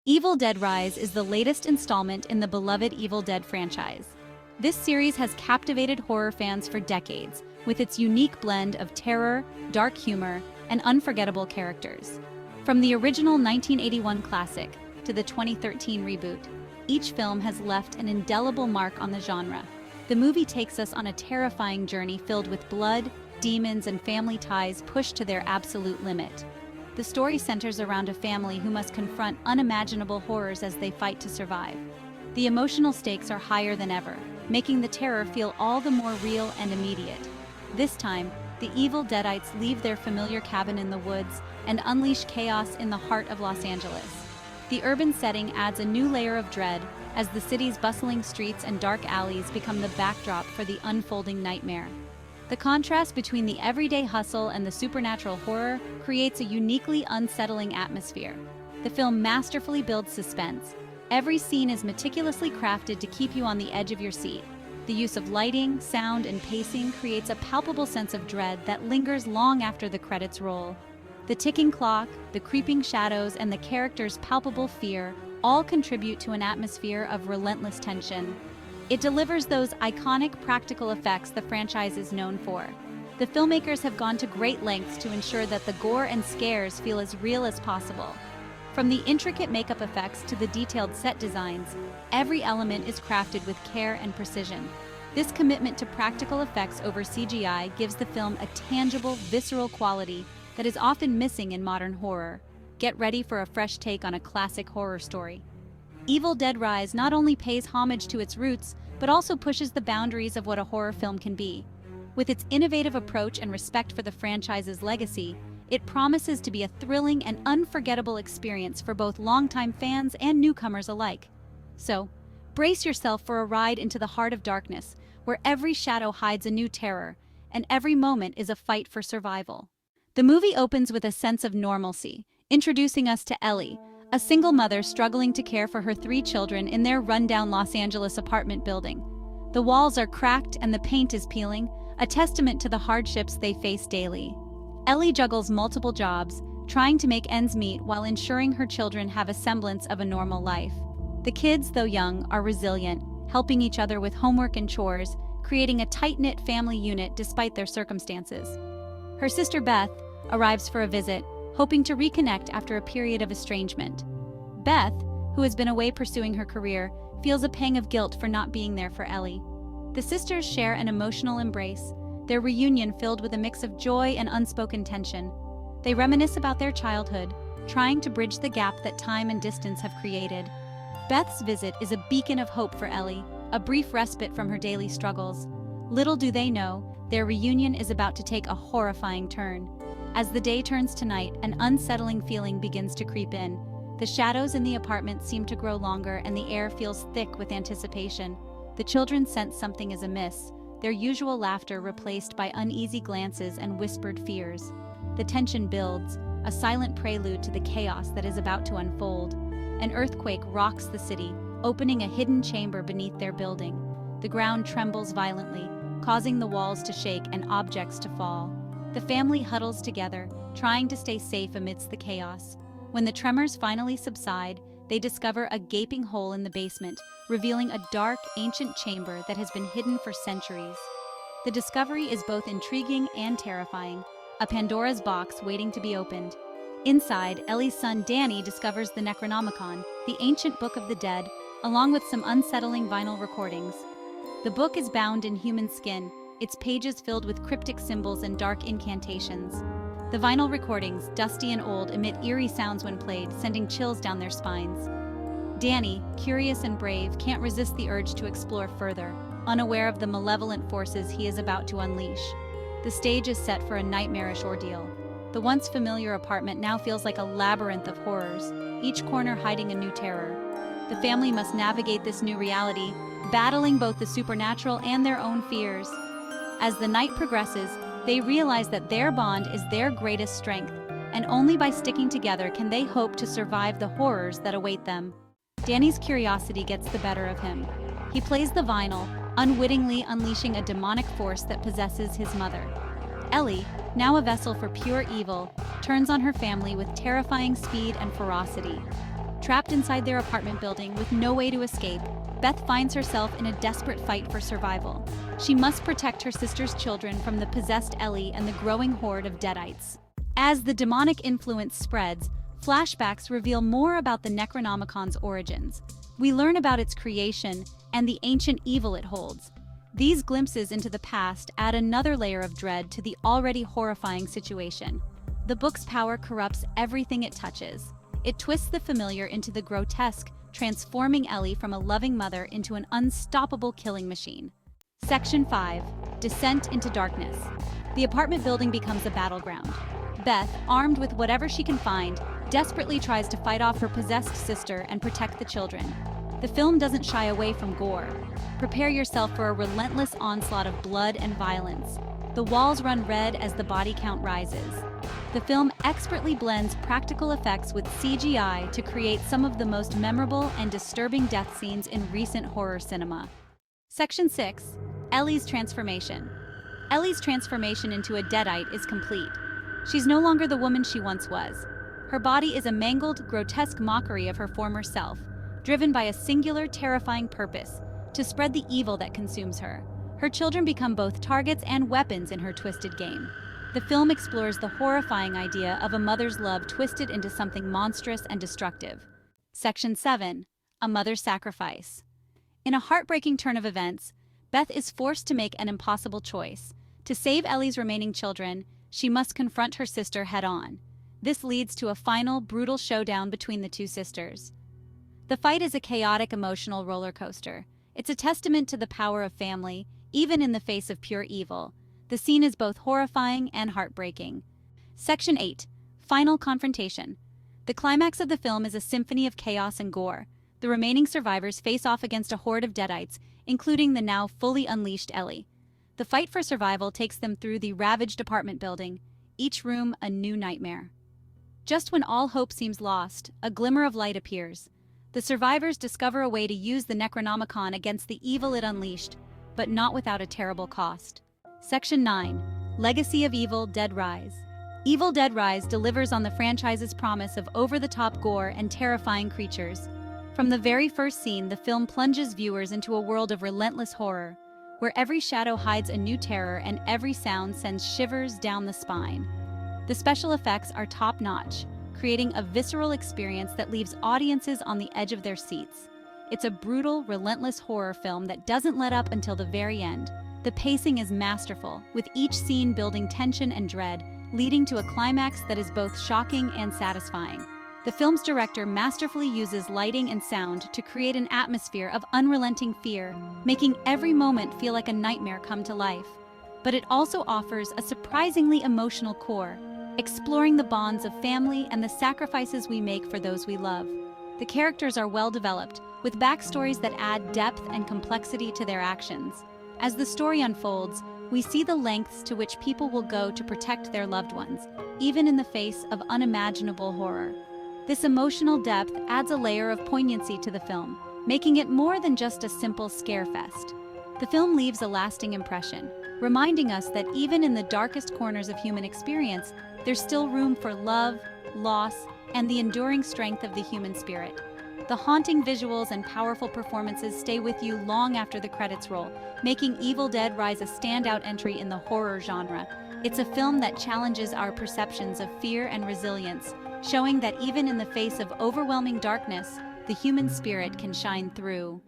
Evil Dead Rise is the latest installment in the beloved Evil Dead franchise. This series has captivated horror fans for decades, with its unique blend of terror, dark humor, and unforgettable characters. From the original 1981 classic to the 2013 reboot, each film has left an indelible mark on the genre. The movie takes us on a terrifying journey filled with blood, demons, and family ties pushed to their absolute limit. The story centers around a family who must confront unimaginable horrors as they fight to survive. The emotional stakes are higher than ever, making the terror feel all the more real and immediate. This time, the evil Deadites leave their familiar cabin in the woods and unleash chaos in the heart of Los Angeles. The urban setting adds a new layer of dread as the city's bustling streets and dark alleys become the backdrop for the unfolding nightmare. The contrast between the everyday hustle and the supernatural horror creates a uniquely unsettling atmosphere. The film masterfully builds suspense. Every scene is meticulously crafted to keep you on the edge of your seat. The use of lighting, sound, and pacing creates a palpable sense of dread that lingers long after the credits roll. The ticking clock, the creeping shadows, and the characters' palpable fear all contribute to an atmosphere of relentless tension. It delivers those iconic practical effects the franchise is known for. The filmmakers have gone to great lengths to ensure that the gore and scares feel as real as possible. From the intricate makeup effects to the detailed set designs, every element is crafted with care and precision. This commitment to practical effects over CGI gives the film a tangible, visceral quality that is often missing in modern horror. Get ready for a fresh take on a classic horror story. Evil Dead Rise not only pays homage to its roots, but also pushes the boundaries of what a horror film can be. With its innovative approach and respect for the franchise's legacy, it promises to be a thrilling and unforgettable experience for both longtime fans and newcomers alike. So, brace yourself for a ride into the heart of darkness, where every shadow hides a new terror, and every moment is a fight for survival. The movie opens with a sense of normalcy, introducing us to Ellie, a single mother struggling to care for her 3 children in their rundown Los Angeles apartment building. The walls are cracked and the paint is peeling, a testament to the hardships they face daily. Ellie juggles multiple jobs, trying to make ends meet while ensuring her children have a semblance of a normal life. The kids, though young, are resilient, helping each other with homework and chores, creating a tight-knit family unit despite their circumstances. Her sister Beth arrives for a visit, hoping to reconnect after a period of estrangement. Beth, who has been away pursuing her career, feels a pang of guilt for not being there for Ellie. The sisters share an emotional embrace, their reunion filled with a mix of joy and unspoken tension. They reminisce about their childhood, trying to bridge the gap that time and distance have created. Beth's visit is a beacon of hope for Ellie, a brief respite from her daily struggles. Little do they know, their reunion is about to take a horrifying turn. As the day turns to night, an unsettling feeling begins to creep in. The shadows in the apartment seem to grow longer and the air feels thick with anticipation. The children sense something is amiss, their usual laughter replaced by uneasy glances and whispered fears. The tension builds, a silent prelude to the chaos that is about to unfold. An earthquake rocks the city, opening a hidden chamber beneath their building. The ground trembles violently, causing the walls to shake and objects to fall. The family huddles together, trying to stay safe amidst the chaos. When the tremors finally subside, they discover a gaping hole in the basement, revealing a dark, ancient chamber that has been hidden for centuries. The discovery is both intriguing and terrifying, a Pandora's box waiting to be opened. Inside, Ellie's son Danny discovers the Necronomicon, the ancient book of the dead, along with some unsettling vinyl recordings. The book is bound in human skin, its pages filled with cryptic symbols and dark incantations. The vinyl recordings, dusty and old, emit eerie sounds when played, sending chills down their spines. Danny, curious and brave, can't resist the urge to explore further, unaware of the malevolent forces he is about to unleash. The stage is set for a nightmarish ordeal. The once familiar apartment now feels like a labyrinth of horrors, each corner hiding a new terror. The family must navigate this new reality, battling both the supernatural and their own fears. As the night progresses, they realize that their bond is their greatest strength, and only by sticking together can they hope to survive the horrors that await them. Danny's curiosity gets the better of him. He plays the vinyl, unwittingly unleashing a demonic force that possesses his mother. Ellie, now a vessel for pure evil, turns on her family with terrifying speed and ferocity. Trapped inside their apartment building with no way to escape, Beth finds herself in a desperate fight for survival. She must protect her sister's children from the possessed Ellie and the growing horde of Deadites. As the demonic influence spreads, flashbacks reveal more about the Necronomicon's origins. We learn about its creation and the ancient evil it holds. These glimpses into the past add another layer of dread to the already horrifying situation. The book's power corrupts everything it touches. It twists the familiar into the grotesque, transforming Ellie from a loving mother into an unstoppable killing machine. Section 5. Descent into Darkness. The apartment building becomes a battleground. Beth, armed with whatever she can find, desperately tries to fight off her possessed sister and protect the children. The film doesn't shy away from gore. Prepare yourself for a relentless onslaught of blood and violence. The walls run red as the body count rises. The film expertly blends practical effects with CGI to create some of the most memorable and disturbing death scenes in recent horror cinema. Section 6. Ellie's transformation. Ellie's transformation into a Deadite is complete. She's no longer the woman she once was. Her body is a mangled, grotesque mockery of her former self, driven by a singular, terrifying purpose: to spread the evil that consumes her. Her children become both targets and weapons in her twisted game. The film explores the horrifying idea of a mother's love twisted into something monstrous and destructive. Section 7. A Mother's Sacrifice. In a heartbreaking turn of events, Beth is forced to make an impossible choice. To save Ellie's remaining children, she must confront her sister head-on. This leads to a final, brutal showdown between the two sisters. The fight is a chaotic, emotional roller coaster. It's a testament to the power of family, even in the face of pure evil. The scene is both horrifying and heartbreaking. Section 8. Final Confrontation. The climax of the film is a symphony of chaos and gore. The remaining survivors face off against a horde of Deadites, including the now fully unleashed Ellie. The fight for survival takes them through the ravaged apartment building, each room a new nightmare. Just when all hope seems lost, a glimmer of light appears. The survivors discover a way to use the Necronomicon against the evil it unleashed, but not without a terrible cost. Section 9. Legacy of Evil Dead Rise. Evil Dead Rise delivers on the franchise's promise of over-the-top gore and terrifying creatures. From the very first scene, the film plunges viewers into a world of relentless horror, where every shadow hides a new terror and every sound sends shivers down the spine. The special effects are top-notch, creating a visceral experience that leaves audiences on the edge of their seats. It's a brutal, relentless horror film that doesn't let up until the very end. The pacing is masterful, with each scene building tension and dread, leading to a climax that is both shocking and satisfying. The film's director masterfully uses lighting and sound to create an atmosphere of unrelenting fear, making every moment feel like a nightmare come to life. But it also offers a surprisingly emotional core, exploring the bonds of family and the sacrifices we make for those we love. The characters are well developed, with backstories that add depth and complexity to their actions. As the story unfolds, we see the lengths to which people will go to protect their loved ones, even in the face of unimaginable horror. This emotional depth adds a layer of poignancy to the film, making it more than just a simple scare fest. The film leaves a lasting impression, reminding us that even in the darkest corners of human experience, there's still room for love, loss, and the enduring strength of the human spirit. The haunting visuals and powerful performances stay with you long after the credits roll, making Evil Dead Rise a standout entry in the horror genre. It's a film that challenges our perceptions of fear and resilience, showing that even in the face of overwhelming darkness, the human spirit can shine through.